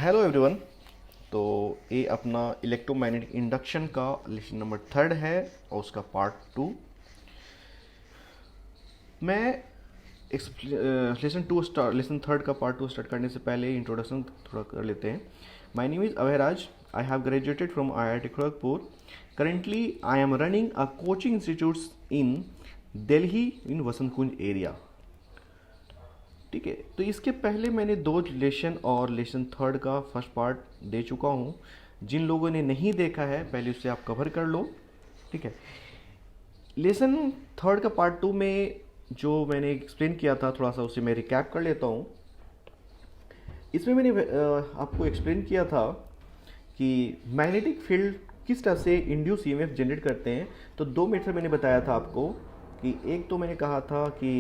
Hello everyone. तो ये अपना इलेक्ट्रोमैग्नेटिक इंडक्शन का लेसन नंबर 3 है और उसका पार्ट 2। मैं लेसन 3 का पार्ट 2 स्टार्ट करने से पहले इंट्रोडक्शन थोड़ा कर लेते हैं। My name is Abhayraj. I have graduated from IIT Kharagpur. Currently I am running a coaching institutes in Delhi in Vasant Kunj area. ठीक है, तो इसके पहले मैंने 2 लेसन और लेसन 3 का फर्स्ट पार्ट दे चुका हूँ। जिन लोगों ने नहीं देखा है पहले उससे आप कवर कर लो। ठीक है, लेसन 3 का पार्ट 2 में जो मैंने एक्सप्लेन किया था थोड़ा सा उसे मैं रिकैप कर लेता हूँ। इसमें मैंने आपको एक्सप्लेन किया था कि मैग्नेटिक फील्ड किस तरह से इंड्यूस ईएमएफ जनरेट करते हैं। तो 2 मेथड मैंने बताया था आपको कि एक तो मैंने कहा था कि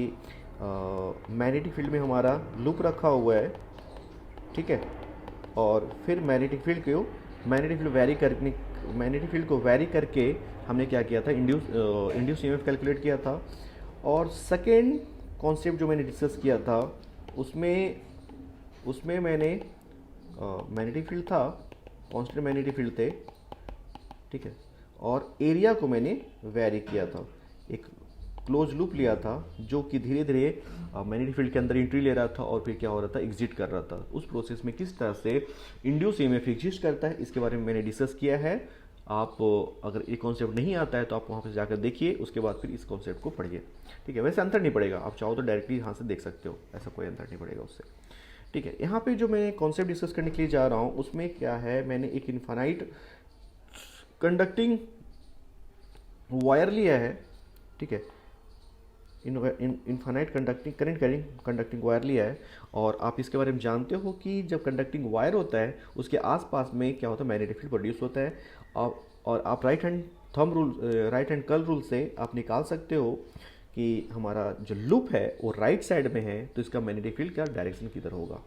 मैग्नेटिक फील्ड में हमारा लूप रखा हुआ है। ठीक है, और फिर मैग्नेटिक फील्ड को वैरी करके हमने क्या किया था, इंड्यूस ईएमएफ कैलकुलेट किया था। और सेकेंड कॉन्सेप्ट जो मैंने डिस्कस किया था उसमें उसमें मैंने मैग्नेटिक फील्ड था, कांस्टेंट मैग्नेटिक फील्ड थे। ठीक है, और एरिया को मैंने वैरी किया था, एक क्लोज लूप लिया था जो कि धीरे धीरे मैग्नेटिक फील्ड के अंदर एंट्री ले रहा था और फिर क्या हो रहा था, एग्जिट कर रहा था। उस प्रोसेस में किस तरह से इंड्यूस ईएमएफ एग्जिस्ट करता है इसके बारे में मैंने डिस्कस किया है। आप अगर ये कॉन्सेप्ट नहीं आता है तो आप वहाँ पर जाकर देखिए, उसके बाद फिर इस कॉन्सेप्ट को पढ़िए। ठीक है, वैसे अंतर नहीं पड़ेगा, आप चाहो तो डायरेक्टली यहाँ से देख सकते हो, ऐसा कोई अंतर नहीं पड़ेगा उससे। ठीक है, यहाँ पे जो मैं कॉन्सेप्ट डिस्कस करने के लिए जा रहा हूँ उसमें क्या है, मैंने एक इन्फानाइट कंडक्टिंग वायर लिया है। ठीक है, इनफाइनाइट कंडक्टिंग वायर लिया है। और आप इसके बारे में जानते हो कि जब कंडक्टिंग वायर होता है उसके आसपास में क्या होता है, मैग्नेटिक फील्ड प्रोड्यूस होता है। और आप राइट हैंड कर्ल रूल से आप निकाल सकते हो कि हमारा जो लूप है वो राइट साइड में है तो इसका मैग्नेटिक फील्ड का डायरेक्शन किधर होगा।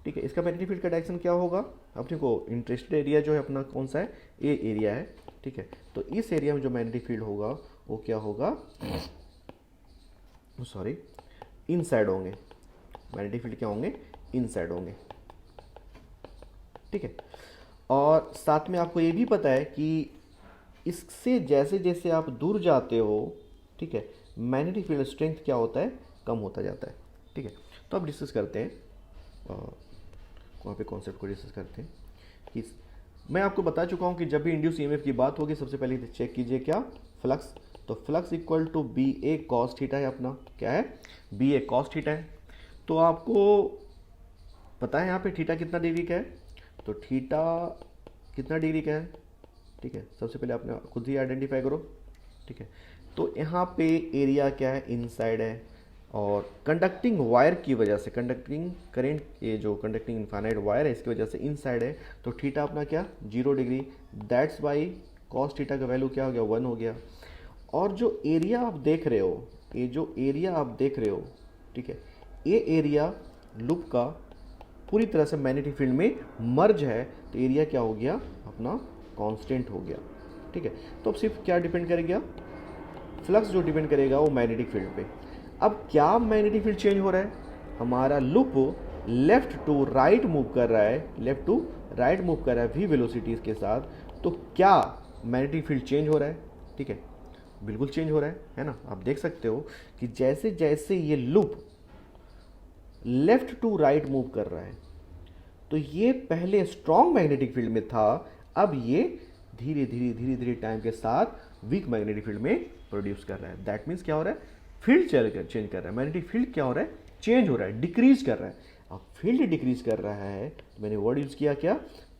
ठीक है, इसका मैग्नेटिक फील्ड का डायरेक्शन क्या होगा, अपने को इंटरेस्टेड एरिया जो है अपना कौन सा है, ए एरिया है। ठीक है, तो इस एरिया में जो मैग्नेटिक फील्ड होगा वो क्या होगा, सॉरी, इनसाइड होंगे। मैग्नेटिक फील्ड क्या होंगे, इनसाइड होंगे। ठीक है, और साथ में आपको ये भी पता है कि इससे जैसे जैसे आप दूर जाते हो, ठीक है, मैग्नेटिक फील्ड स्ट्रेंथ क्या होता है, कम होता जाता है। ठीक है, तो अब डिस्कस करते हैं, वहाँ पे कॉन्सेप्ट को डिस्कस करते हैं कि मैं आपको बता चुका हूँ कि जब भी इंड्यूस ईएमएफ की बात होगी सबसे पहले चेक कीजिए क्या, फ्लक्स। तो flux equal to B A cos theta है अपना, क्या है, बी ए कॉस थीटा है। तो आपको पता है यहाँ पे थीटा कितना डिग्री का है, तो थीटा कितना डिग्री का है। ठीक है, सबसे पहले आपने खुद ही आइडेंटिफाई करो। ठीक है, तो यहाँ पे एरिया क्या है, इनसाइड है। और कंडक्टिंग वायर की वजह से, कंडक्टिंग करेंट, ये जो कंडक्टिंग इनफाइनाइट वायर है इसकी वजह से इनसाइड है, तो थीटा अपना क्या, 0 degree. That's why cos theta का वैल्यू क्या हो गया, 1 हो गया। और जो एरिया आप देख रहे हो, ये जो एरिया आप देख रहे हो, ठीक है, ये एरिया लूप का पूरी तरह से मैग्नेटिक फील्ड में मर्ज है, तो एरिया क्या हो गया अपना, कांस्टेंट हो गया। ठीक है, तो अब सिर्फ क्या डिपेंड करेगा, फ्लक्स जो डिपेंड करेगा वो मैग्नेटिक फील्ड पे। अब क्या मैग्नेटिक फील्ड चेंज हो रहा है, हमारा loop left to right move कर रहा है, v वेलोसिटीज के साथ। तो क्या मैग्नेटिक फील्ड चेंज हो रहा है, ठीक है, बिल्कुल चेंज हो रहा है ना। आप देख सकते हो कि जैसे जैसे ये loop left to right move कर रहा है, तो ये पहले स्ट्रॉन्ग मैग्नेटिक फील्ड में था, अब ये धीरे धीरे टाइम के साथ वीक मैग्नेटिक फील्ड में प्रोड्यूस कर रहा है। दैट मीन्स क्या हो रहा है, फील्ड चेंज कर रहा है, मैग्नेटिक फील्ड क्या हो रहा है, चेंज हो रहा है, डिक्रीज कर रहा है। अब फील्ड डिक्रीज कर रहा है तो मैंने वर्ड यूज किया क्या,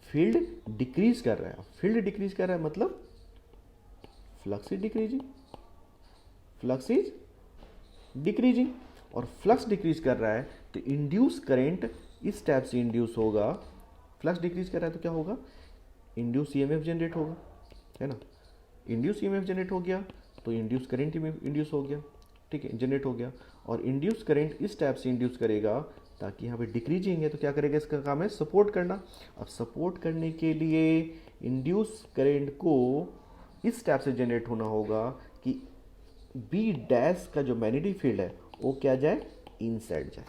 फील्ड डिक्रीज कर रहा है। फील्ड डिक्रीज कर रहा है मतलब फ्लक्स इज डिक्रीजिंग, और फ्लक्स डिक्रीज कर रहा है तो इंड्यूस करंट इस टाइप से इंड्यूस होगा। फ्लक्स डिक्रीज कर रहा है तो क्या होगा, इंड्यूस ईएमएफ जनरेट होगा, है ना। इंड्यूस ईएमएफ जनरेट हो गया तो इंड्यूस करंट इंड्यूस हो गया, ठीक है, जनरेट हो गया। और इंड्यूस करंट इस टाइप से इंड्यूस करेगा ताकि यहाँ पे डिक्रीजिंग है तो क्या करेगा, इसका काम है सपोर्ट करना। अब सपोर्ट करने के लिए इंड्यूस करंट को इस टाइप से जनरेट होना होगा कि बी डैश का जो मैग्नेटिक फील्ड है वो क्या जाए, इनसाइड जाए।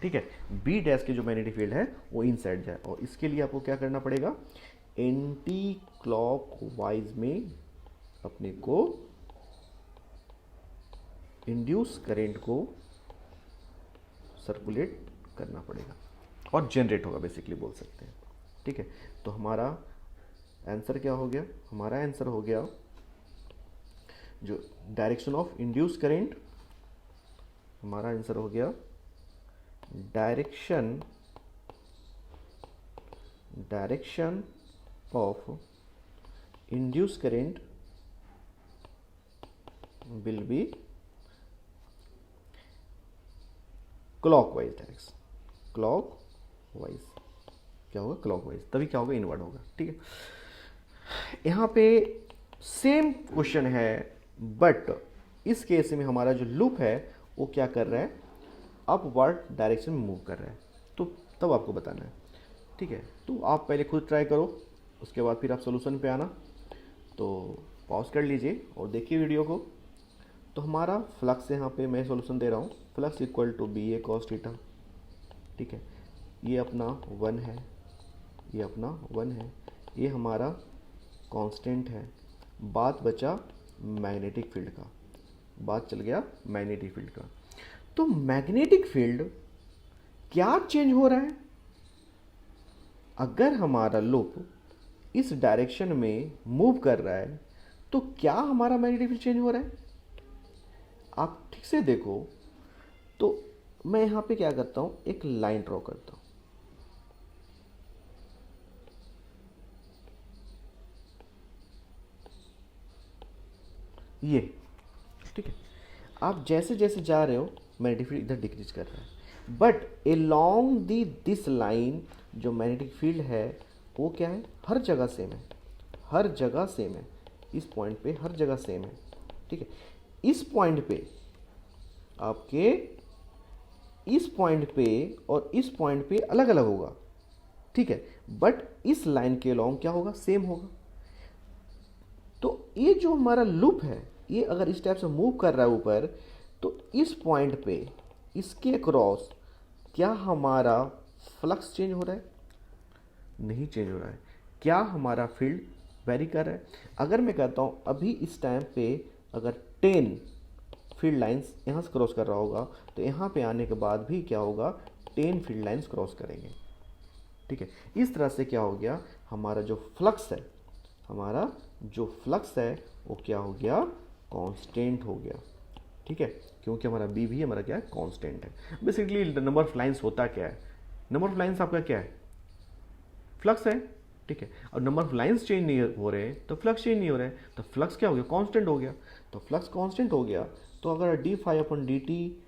ठीक है, बी डैश के जो मैग्नेटिक फील्ड है वो इनसाइड जाए, और इसके लिए आपको क्या करना पड़ेगा, एंटी क्लॉकवाइज में अपने को इंड्यूस करंट को सर्कुलेट करना पड़ेगा और जनरेट होगा, बेसिकली बोल सकते हैं। ठीक है, तो हमारा आंसर क्या हो गया, हमारा आंसर हो गया जो डायरेक्शन ऑफ इंड्यूस करंट, हमारा आंसर हो गया direction of induce current will be clockwise direction, clockwise क्या होगा, क्लॉकवाइज, तभी क्या होगा, इनवर्ड होगा। ठीक है, यहाँ पे सेम क्वेश्चन है, बट इस केस में हमारा जो लूप है वो क्या कर रहा है, अपवर्ड डायरेक्शन में मूव कर रहा है, तो तब आपको बताना है। ठीक है, तो आप पहले खुद ट्राई करो, उसके बाद फिर आप सोल्यूशन पे आना। तो पॉज कर लीजिए और देखिए वीडियो को। तो हमारा फ्लक्स यहाँ पे मैं सोल्यूशन दे रहा हूँ, flux equal to B A cos theta. ठीक है, ये अपना 1 है, ये अपना 1 है, ये हमारा कांस्टेंट है। बात बचा मैग्नेटिक फील्ड का, बात चल गया मैग्नेटिक फील्ड का। तो मैग्नेटिक फील्ड क्या चेंज हो रहा है, अगर हमारा लूप इस डायरेक्शन में मूव कर रहा है तो क्या हमारा मैग्नेटिक फील्ड चेंज हो रहा है, आप ठीक से देखो। तो मैं यहां पे क्या करता हूं, एक लाइन ड्रॉ करता हूं, ये। ठीक है, आप जैसे जैसे जा रहे हो मैग्नेटिक फील्ड इधर डिक्रीज कर रहा है, but along the this line जो मैग्नेटिक फील्ड है वो क्या है, हर जगह सेम है, हर जगह सेम है, इस पॉइंट पे हर जगह सेम है। ठीक है, इस पॉइंट पे आपके, इस पॉइंट पे और इस पॉइंट पे अलग अलग होगा। ठीक है, बट इस लाइन के अलोंग क्या होगा, सेम होगा। तो ये जो हमारा लूप है, ये अगर इस टाइप से मूव कर रहा है ऊपर, तो इस पॉइंट पे इसके क्रॉस क्या हमारा फ्लक्स चेंज हो रहा है, नहीं चेंज हो रहा है। क्या हमारा फील्ड वेरी कर रहा है, अगर मैं कहता हूं अभी इस टाइम पे अगर 10 फील्ड लाइंस यहाँ से क्रॉस कर रहा होगा, तो यहाँ पे आने के बाद भी क्या होगा, 10 फील्ड लाइंस क्रॉस करेंगे। ठीक है, इस तरह से क्या हो गया, हमारा जो फ्लक्स है, हमारा जो फ्लक्स है वो क्या हो गया, कांस्टेंट हो गया। ठीक है, क्योंकि हमारा बी भी हमारा क्या है, कांस्टेंट है। बेसिकली नंबर ऑफ लाइंस होता क्या है, नंबर ऑफ लाइंस आपका क्या है, फ्लक्स है। ठीक है, और नंबर ऑफ लाइंस चेंज नहीं हो रहे तो फ्लक्स चेंज नहीं हो रहे, तो फ्लक्स क्या हो गया, कांस्टेंट हो गया। तो फ्लक्स कांस्टेंट हो गया, तो अगर D phi upon D T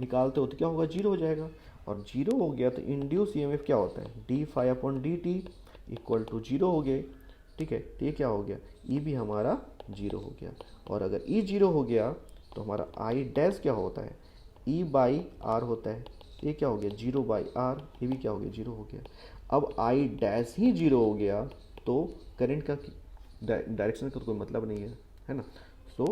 निकालते हो तो क्या होगा, जीरो हो जाएगा। और जीरो हो गया तो इंड्यूस ईएमएफ क्या होता है, D phi upon D T equal to zero हो गए। ठीक है, तो ये क्या हो गया, ई भी हमारा जीरो हो गया। और अगर ई जीरो हो गया तो हमारा आई डैश क्या होता है, ई बाई आर होता है। ये क्या हो गया, जीरो बाई आर, ये भी क्या हो गया, जीरो हो गया। अब आई डैश ही जीरो हो गया तो करंट का डायरेक्शन का तो कोई मतलब नहीं है ना। सो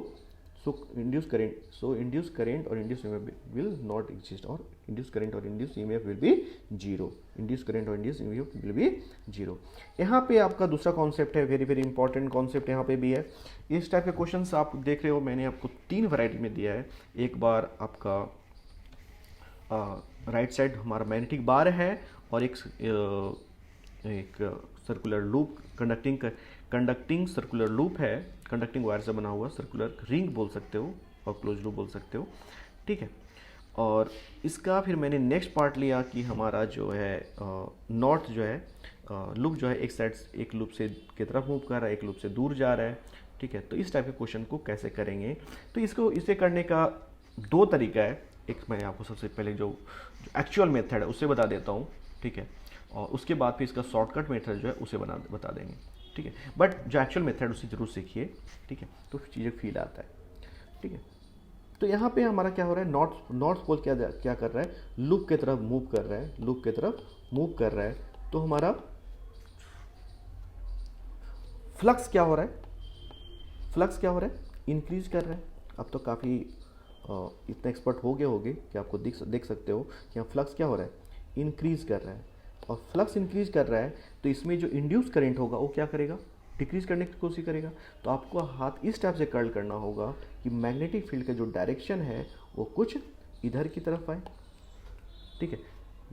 इंड्यूस करंट और induce EMF will not exist, और इंड्यूस करंट और induce EMF will be zero, induce current और induce EMF will be zero. यहाँ पे आपका दूसरा कॉन्सेप्ट है, वेरी वेरी इंपॉर्टेंट कॉन्सेप्ट यहाँ पे भी है। इस टाइप के क्वेश्चंस आप देख रहे हो, मैंने आपको 3 वैरायटी में दिया है। एक बार आपका राइट साइड हमारा मैग्नेटिक बार है, और एक circular loop, conducting circular loop है, कंडक्टिंग वायर से बना हुआ सर्कुलर रिंग बोल सकते हो और क्लोज लूप बोल सकते हो। ठीक है, और इसका फिर मैंने नेक्स्ट पार्ट लिया कि हमारा जो है नॉर्थ जो है लूप जो है एक साइड एक लूप से की तरफ मूव कर रहा है, एक लूप से दूर जा रहा है। ठीक है, तो इस टाइप के क्वेश्चन को कैसे करेंगे, तो इसको इसे करने का 2 तरीका है। एक मैं आपको सबसे पहले जो एक्चुअल मेथड है उससे बता देता हूँ। ठीक है, और उसके बाद फिर इसका शॉर्टकट मेथड जो है उसे बता देंगे। ठीक है, बट जो एक्चुअल मेथड उसे जरूर सीखिए। ठीक है, तो चीज़ें फील आता है। ठीक है, तो यहाँ पे हमारा क्या हो रहा है, नॉर्थ पोल क्या कर रहा है, लूप की तरफ मूव कर रहा है, लूप की तरफ मूव कर रहा है। तो हमारा फ्लक्स क्या हो रहा है, फ्लक्स क्या हो रहा है, इंक्रीज कर रहा है। अब तो काफ़ी इतना एक्सपर्ट हो गए होगे कि आपको देख सकते हो कि यहाँ फ्लक्स क्या हो रहा है, इंक्रीज कर रहा है। और फ्लक्स इंक्रीज कर रहा है तो इसमें जो इंड्यूस करंट होगा वो क्या करेगा, डिक्रीज करने की कोशिश करेगा। तो आपको हाथ इस टाइप से कर्ल करना होगा कि मैग्नेटिक फील्ड का जो डायरेक्शन है वो कुछ इधर की तरफ आए। ठीक है,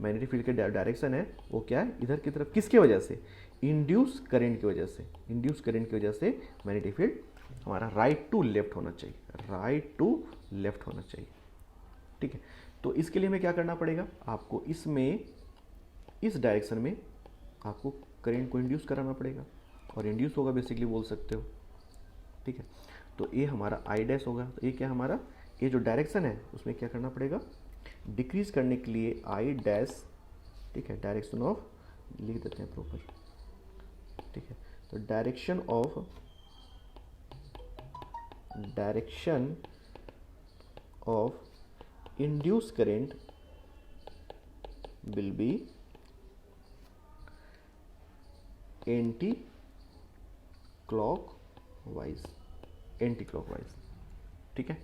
मैग्नेटिक फील्ड का डायरेक्शन है वो क्या है, इधर की तरफ। किसके वजह से, इंड्यूस करंट की वजह से। इंड्यूस करंट की वजह से मैग्नेटिक फील्ड हमारा राइट टू लेफ्ट होना चाहिए, राइट टू लेफ्ट होना चाहिए। ठीक है, तो इसके लिए हमें क्या करना पड़ेगा, आपको इसमें इस डायरेक्शन में आपको करंट को इंड्यूस कराना पड़ेगा, और इंड्यूस होगा बेसिकली बोल सकते हो। ठीक है, तो ये हमारा आई डैश होगा। तो ये क्या हमारा, ये जो डायरेक्शन है उसमें क्या करना पड़ेगा, डिक्रीज करने के लिए आई डैश। ठीक है, डायरेक्शन ऑफ लिख देते हैं प्रॉपर। ठीक है, तो direction of induce current will be anti clockwise, anti clockwise. ठीक है,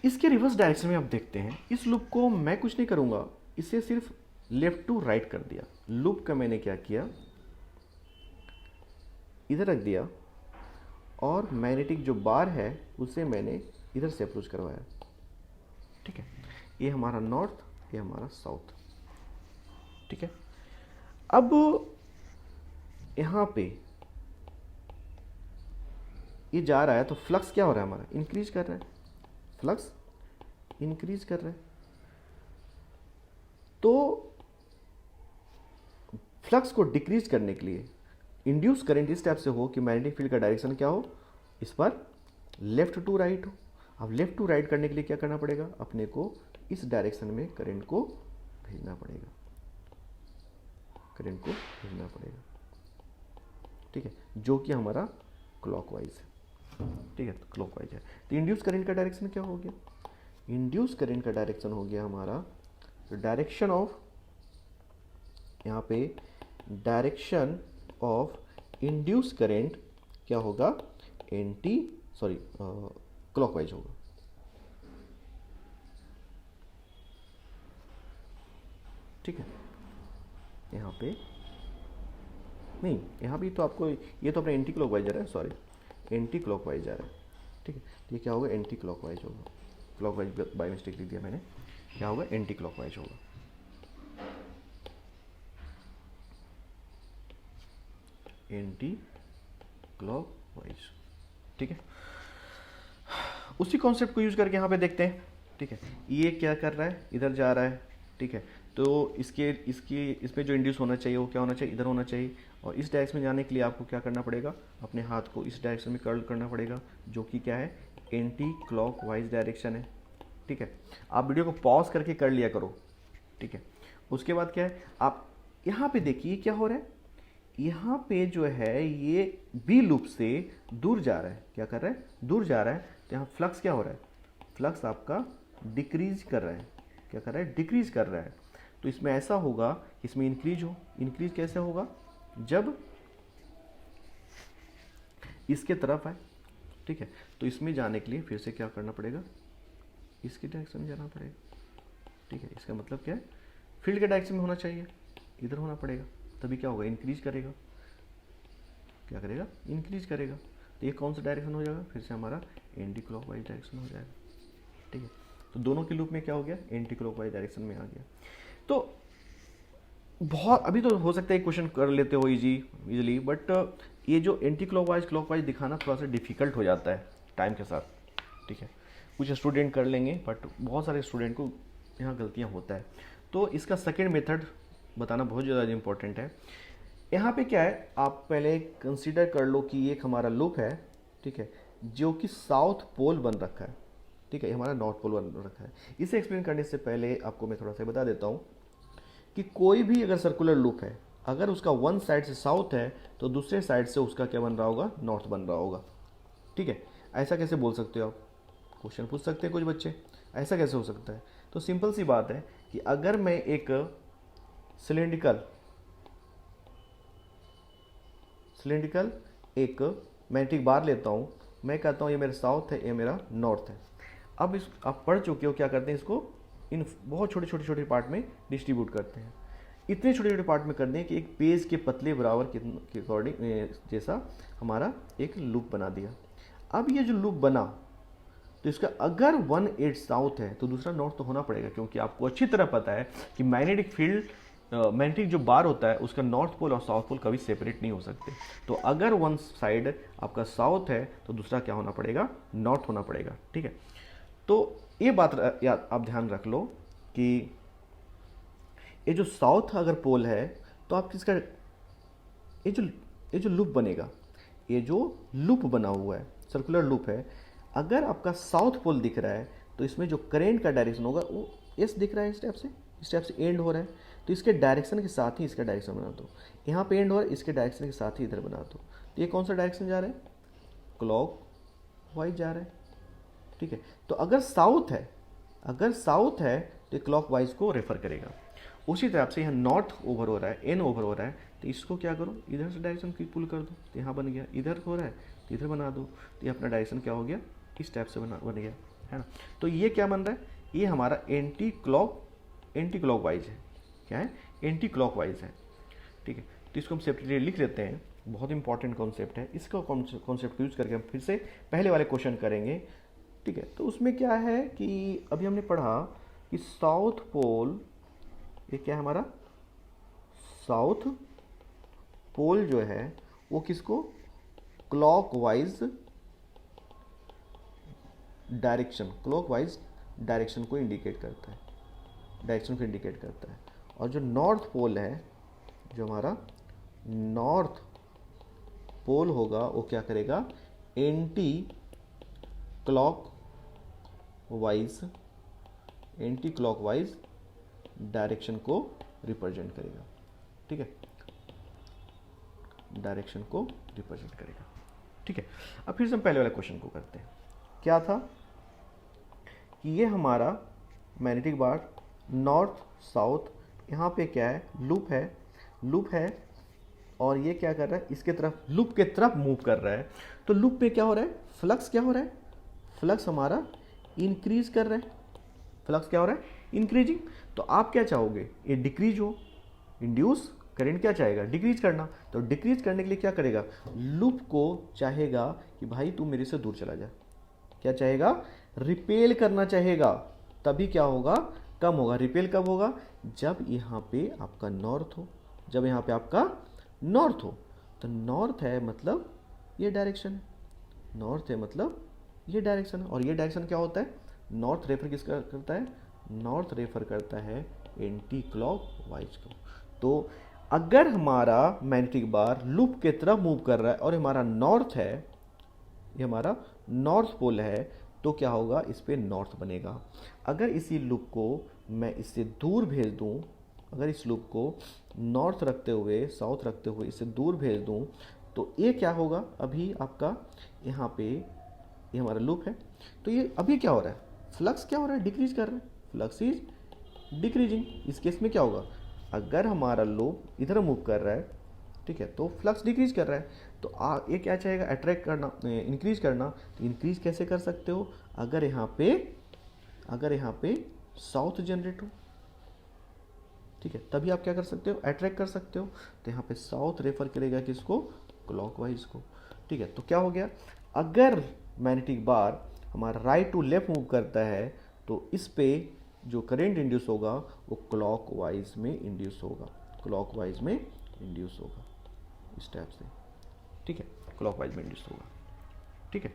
इसके रिवर्स डायरेक्शन में आप देखते हैं, इस लूप को मैं कुछ नहीं करूंगा, इसे सिर्फ लेफ्ट टू राइट कर दिया। लूप का मैंने क्या किया, इधर रख दिया, और मैग्नेटिक जो बार है उसे मैंने इधर से अप्रोच करवाया। ठीक है, ये हमारा नॉर्थ, ये हमारा साउथ। ठीक है, अब यहां पे ये जा रहा है तो फ्लक्स क्या हो रहा है हमारा, इंक्रीज कर रहा है, फ्लक्स इंक्रीज कर रहा है। तो फ्लक्स को डिक्रीज करने के लिए इंड्यूस करंट इस टाइप से हो कि मैग्नेटिक फील्ड का डायरेक्शन क्या हो, इस पर लेफ्ट टू राइट हो। अब लेफ्ट टू राइट करने के लिए क्या करना पड़ेगा, अपने को इस डायरेक्शन में करंट को भेजना पड़ेगा, करंट को भेजना पड़ेगा। ठीक है, जो कि हमारा क्लॉकवाइज है। ठीक है, तो क्लॉकवाइज है। तो इंड्यूस करंट का डायरेक्शन क्या हो गया, इंड्यूस करंट का डायरेक्शन हो गया हमारा, तो डायरेक्शन ऑफ, यहाँ पे डायरेक्शन ऑफ इंड्यूस करंट क्या होगा, क्लॉकवाइज होगा। ठीक है, यहाँ पे नहीं, यहाँ भी तो आपको ये तो अपना एंटी क्लॉकवाइज जा रहा है, सॉरी एंटी क्लॉकवाइज जा रहा है। ठीक है, तो ये क्या होगा, एंटी क्लॉकवाइज होगा। क्लॉकवाइज बाय मिस्टेक लिख दिया मैंने, क्या होगा, एंटी क्लॉकवाइज होगा। Anti clockwise. ठीक है, उसी कॉन्सेप्ट को यूज करके यहाँ पे देखते हैं। ठीक है, ये क्या कर रहा है, इधर जा रहा है। ठीक है, तो इसमें जो इंड्यूस होना चाहिए वो क्या होना चाहिए, इधर होना चाहिए। और इस डायरेक्शन में जाने के लिए आपको क्या करना पड़ेगा, अपने हाथ को इस डायरेक्शन में कर्ल करना पड़ेगा, जो कि क्या है, एंटी क्लॉकवाइज डायरेक्शन है। ठीक है, आप वीडियो को पॉज करके कर लिया करो। ठीक है, उसके बाद क्या है, आप यहाँ पे देखिए क्या हो रहा है, यहाँ पे जो है ये बी लूप से दूर जा रहा है। क्या कर रहा है, दूर जा रहा है। तो यहाँ फ्लक्स क्या हो रहा है, फ्लक्स आपका डिक्रीज कर रहा है। क्या कर रहा है, डिक्रीज कर रहा है। तो इसमें ऐसा होगा, इसमें इंक्रीज हो। इंक्रीज कैसे होगा, जब इसके तरफ आए। ठीक है, तो इसमें जाने के लिए फिर से क्या करना पड़ेगा, इसके डायरेक्शन में जाना पड़ेगा। ठीक है, इसका मतलब क्या है, फील्ड के डायरेक्शन में होना चाहिए, इधर होना पड़ेगा, तभी क्या होगा, इंक्रीज करेगा। क्या करेगा, इंक्रीज करेगा। तो ये कौन सा डायरेक्शन हो जाएगा, फिर से हमारा एंटी क्लॉकवाइज डायरेक्शन हो जाएगा। ठीक है, तो दोनों के लूप में क्या हो गया, एंटी क्लॉकवाइज डायरेक्शन में आ गया। तो बहुत अभी तो हो सकता है क्वेश्चन कर लेते हो इजीली, बट ये जो एंटी क्लॉकवाइज दिखाना थोड़ा सा डिफिकल्ट हो जाता है टाइम के साथ। ठीक है, कुछ स्टूडेंट कर लेंगे, बट बहुत सारे स्टूडेंट को यहाँ गलतियाँ होता है। तो इसका सेकेंड मेथड बताना बहुत ज़्यादा इंपॉर्टेंट है। यहाँ पे क्या है, आप पहले कंसीडर कर लो कि एक हमारा लूप है। ठीक है, जो कि साउथ पोल बन रखा है। ठीक है, ये हमारा नॉर्थ पोल बन रखा है। इसे एक्सप्लेन करने से पहले आपको मैं थोड़ा सा बता देता हूँ कि कोई भी अगर सर्कुलर लूप है, अगर उसका वन साइड से साउथ है तो दूसरे साइड से उसका क्या बन रहा होगा, नॉर्थ बन रहा होगा। ठीक है, ऐसा कैसे बोल सकते हो आप, क्वेश्चन पूछ सकते हैं कुछ बच्चे, ऐसा कैसे हो सकता है। तो सिंपल सी बात है कि अगर मैं एक सिलेंड्रिकल एक मैग्नेटिक बार लेता हूँ, मैं कहता हूँ ये मेरा साउथ है, ये मेरा नॉर्थ है। अब इस आप पढ़ चुके हो, क्या करते हैं इसको इन बहुत छोटे छोटे छोटे पार्ट में डिस्ट्रीब्यूट करते हैं। इतने छोटे छोटे पार्ट में कर दें कि एक पेज के पतले बराबर के अकॉर्डिंग जैसा हमारा एक लूप बना दिया। अब ये जो लूप बना, तो इसका अगर 1/8 साउथ है तो दूसरा नॉर्थ तो होना पड़ेगा, क्योंकि आपको अच्छी तरह पता है कि मैग्नेटिक फील्ड मैग्नेटिक जो बार होता है उसका नॉर्थ पोल और साउथ पोल कभी सेपरेट नहीं हो सकते। तो अगर वन साइड आपका साउथ है तो दूसरा क्या होना पड़ेगा, नॉर्थ होना पड़ेगा। ठीक है, तो ये बात याद आप ध्यान रख लो कि ये जो साउथ अगर पोल है तो आप किसका ये जो लूप बनेगा, ये जो लूप बना हुआ है, सर्कुलर लूप है, अगर आपका साउथ पोल दिख रहा है तो इसमें जो करेंट का डायरेक्शन होगा वो एस दिख रहा है, इस स्टेप से एंड हो रहा है, तो इसके डायरेक्शन के साथ ही इसका डायरेक्शन बना दो। यहाँ पे एंड हो रहा है, इसके डायरेक्शन के साथ ही इधर बना दो। तो ये कौन सा डायरेक्शन जा रहा है, क्लॉक वाइज जा रहा है। ठीक है, तो अगर साउथ है तो क्लॉक वाइज को रेफर करेगा। उसी तरह से यहाँ नॉर्थ ओवर हो रहा है, एन ओवर हो रहा है, तो इसको क्या करो, इधर से डायरेक्शन की पुल कर दो, तो यहाँ बन गया। इधर हो रहा है तो इधर बना दो, तो ये अपना डायरेक्शन क्या हो गया, इस टाइप से बन गया, है ना। तो ये क्या बन रहा है, ये हमारा एंटी क्लॉक वाइज है। क्या है, एंटी क्लॉक वाइज है। ठीक है, तो इसको हम सेपरेटली लिख लेते हैं, बहुत इंपॉर्टेंट कॉन्सेप्ट है। इसका कॉन्सेप्ट यूज करके हम फिर से पहले वाले क्वेश्चन करेंगे। ठीक है, तो उसमें क्या है कि अभी हमने पढ़ा कि साउथ पोल, ये क्या है हमारा साउथ पोल जो है वो किसको, क्लॉकवाइज डायरेक्शन को इंडिकेट करता है, और जो नॉर्थ पोल है, जो हमारा नॉर्थ पोल होगा वो क्या करेगा, एंटी क्लॉकवाइज डायरेक्शन को रिप्रेजेंट करेगा। ठीक है, डायरेक्शन को रिप्रेजेंट करेगा। ठीक है, अब फिर से हम पहले वाले क्वेश्चन को करते हैं। क्या था कि ये हमारा मैग्नेटिक बार नॉर्थ साउथ, यहाँ पे क्या है, लूप है, और ये क्या कर रहा है, इसके तरफ लूप के तरफ मूव कर रहा है। तो लूप पे क्या हो रहा है, फ्लक्स क्या हो रहा है, फ्लक्स हमारा इंक्रीज कर रहा है, फ्लक्स क्या हो रहा है, इंक्रीजिंग। तो आप क्या चाहोगे, ये डिक्रीज हो, इंड्यूस करंट क्या चाहेगा, डिक्रीज करना। तो डिक्रीज करने के लिए क्या करेगा, लूप को चाहेगा कि भाई तू मेरे से दूर चला जा, क्या चाहेगा, रिपेल करना चाहेगा, तभी क्या होगा, कम होगा। रिपेल कब होगा, जब यहाँ पे आपका नॉर्थ हो, तो नॉर्थ है मतलब ये डायरेक्शन है, और ये डायरेक्शन क्या होता है, नॉर्थ रेफर किसका करता है, नॉर्थ रेफर करता है एंटी क्लॉक वाइज को। तो अगर हमारा मैग्नेटिक बार लूप के तरफ मूव कर रहा है और हमारा नॉर्थ है, ये हमारा नॉर्थ पोल है, तो क्या होगा, इस पे नॉर्थ बनेगा। अगर इसी लूप को मैं इससे दूर भेज दूं, अगर इस लूप को नॉर्थ रखते हुए साउथ रखते हुए इससे दूर भेज दूं, तो ये क्या होगा, अभी आपका यहाँ पे ये हमारा लूप है, तो ये अभी क्या हो रहा है, फ्लक्स क्या हो रहा है, डिक्रीज कर रहा है, फ्लक्स इज डिक्रीजिंग। इस केस में क्या होगा, अगर हमारा लूप इधर मूव कर रहा है, ठीक है, तो फ्लक्स डिक्रीज कर रहा है, तो ये क्या चाहेगा, अट्रैक्ट करना, इंक्रीज करना। तो इंक्रीज कैसे कर सकते हो, अगर यहाँ पे साउथ जनरेट हो, ठीक है, तभी आप क्या कर सकते हो, अट्रैक्ट कर सकते हो। तो यहाँ पे साउथ रेफर करेगा किसको, क्लॉकवाइज को। ठीक है, तो क्या हो गया, अगर मैग्नेटिक बार हमारा राइट टू लेफ्ट मूव करता है तो इस पे जो करंट इंड्यूस होगा वो क्लॉकवाइज में इंड्यूस होगा, इस टाइप से। ठीक है, क्लॉकवाइज में इंड्यूस होगा। ठीक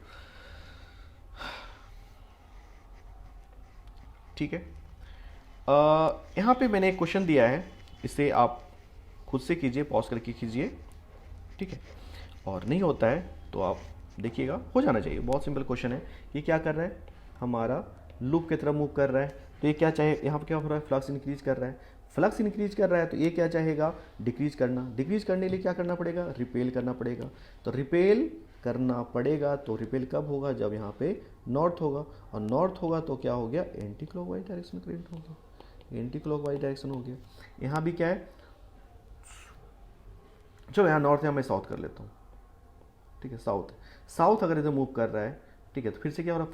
है, यहाँ पे मैंने एक क्वेश्चन दिया है, इसे आप खुद से कीजिए, पॉज करके कीजिए। ठीक है, और नहीं होता है तो आप देखिएगा, हो जाना चाहिए। बहुत सिंपल क्वेश्चन है। ये क्या कर रहा है, हमारा लूप की तरफ मूव कर रहा है, तो ये क्या चाहे, यहाँ पे क्या हो रहा है, फ्लक्स इंक्रीज कर रहा है, तो ये क्या चाहेगा, डिक्रीज करने के लिए क्या करना पड़ेगा, रिपेल करना पड़ेगा। तो रिपेल करना पड़ेगा, तो रिपेल कब होगा, जब यहाँ पे नॉर्थ होगा, और नॉर्थ होगा तो क्या हो गया, एंटी क्लॉकवाइज डायरेक्शन करंट होगा, एंटी क्लॉकवाइज डायरेक्शन हो गया। यहाँ भी क्या है, चलो यहाँ नॉर्थ है, मैं साउथ कर लेता हूँ। ठीक है, साउथ अगर इधर मूव कर रहा है, ठीक है, तो फिर से क्या हो रहा है,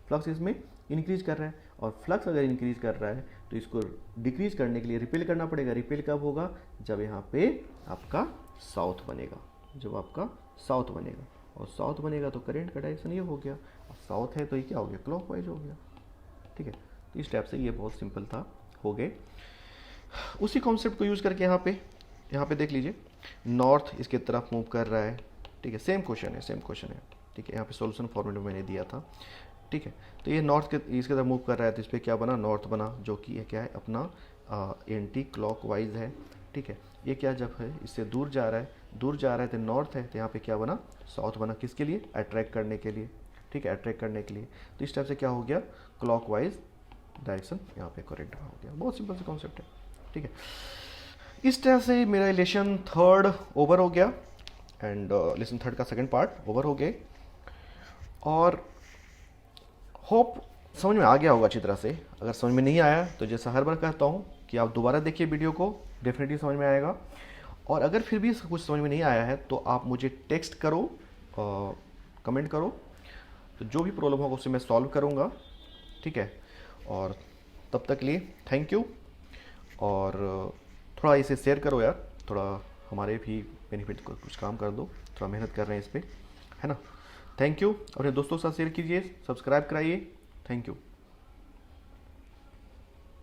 फ्लक्स इसमें इंक्रीज कर रहा है, और फ्लक्स अगर इंक्रीज कर रहा है तो इसको डिक्रीज करने के लिए रिपेल करना पड़ेगा। रिपेल कब होगा? जब यहाँ पे आपका साउथ बनेगा, जब आपका साउथ बनेगा, और साउथ बनेगा तो करंट का डायरेक्शन ये हो गया, और साउथ है तो ये क्या हो गया? क्लॉकवाइज हो गया। ठीक है, तो इस टाइप से ये बहुत सिंपल था, हो गए। उसी कॉन्सेप्ट को यूज़ करके यहाँ पे देख लीजिए, नॉर्थ इसके तरफ मूव कर रहा है। ठीक है, सेम क्वेश्चन है, सेम क्वेश्चन है। ठीक है, यहाँ पे सॉल्यूशन फॉर्मेट में मैंने दिया था। ठीक है, तो ये नॉर्थ के इसके तरफ मूव कर रहा है, तो इस पर क्या बना? नॉर्थ बना, जो कि ये क्या है? अपना एंटी क्लॉकवाइज है। ठीक है, ये क्या जब है इससे दूर जा रहा है, दूर जा रहा है तो नॉर्थ है, तो यहाँ पे क्या बना? साउथ बना। किसके लिए? अट्रैक्ट करने के लिए। ठीक है, अट्रैक्ट करने के लिए। तो इस टाइप से क्या हो गया? क्लॉकवाइज डायरेक्शन यहाँ पे करेक्ट हो गया। बहुत सिंपल सा कॉन्सेप्ट है। ठीक है, इस तरह से मेरा लेसन थर्ड ओवर हो गया, एंड लेसन थर्ड का सेकंड पार्ट ओवर हो गए, और होप समझ में आ गया होगा अच्छी तरह से। अगर समझ में नहीं आया तो जैसा हर बार कहता हूँ कि आप दोबारा देखिए वीडियो को, डेफिनेटली समझ में आएगा। और अगर फिर भी कुछ समझ में नहीं आया है तो आप मुझे टेक्स्ट करो, कमेंट करो, तो जो भी प्रॉब्लम होगा उसे मैं सॉल्व करूँगा। ठीक है, और तब तक लिए थैंक यू, और थोड़ा इसे शेयर करो यार, थोड़ा हमारे भी बेनिफिट को कुछ काम कर दो, थोड़ा मेहनत कर रहे हैं इस पर, है ना। थैंक यू, अपने दोस्तों के साथ शेयर कीजिए, सब्सक्राइब कराइए। Thank you.